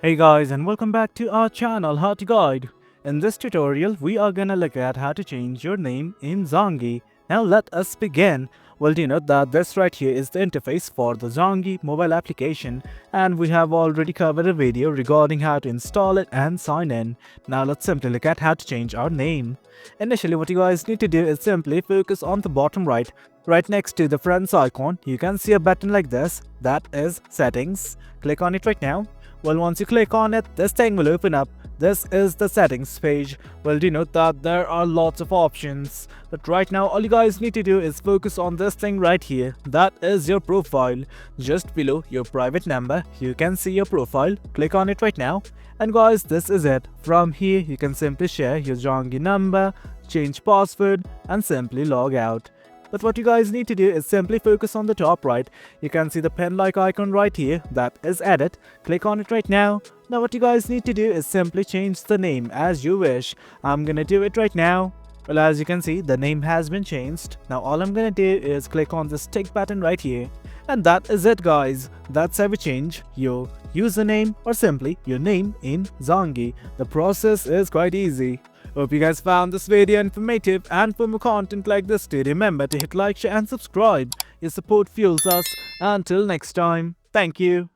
Hey guys, and welcome back to our channel How to Guide. In this tutorial, we are gonna look at how to change your name in Zangi. Now let us begin. Well, do you know that this right here is the interface for the Zangi mobile application, and we have already covered a video regarding how to install it and sign in. Now let's simply look at how to change our name. Initially, what you guys need to do is simply focus on the bottom right. Right next to the friends icon, you can see a button like this, that is settings. Click on it right now. Well, once you click on it, this thing will open up. This is the settings page. Well, do you know that there are lots of options, but right now all you guys need to do is focus on this thing right here. That is your profile. Just below your private number, you can see your profile. Click on it right now. And guys, this is it. From here, you can simply share your Zangi number, change password, and simply log out. But what you guys need to do is simply focus on the top right. You can see the pen-like icon right here, that is edit. Click on it right now. Now what you guys need to do is simply change the name as you wish. I'm gonna do it right now. Well, as you can see, the name has been changed. Now all I'm gonna do is click on this tick button right here. And that is it, guys. That's how we change your username or simply your name in Zangi. The process is quite easy. Hope you guys found this video informative, and for more content like this, do remember to hit like, share and subscribe. Your support fuels us. Until next time, thank you.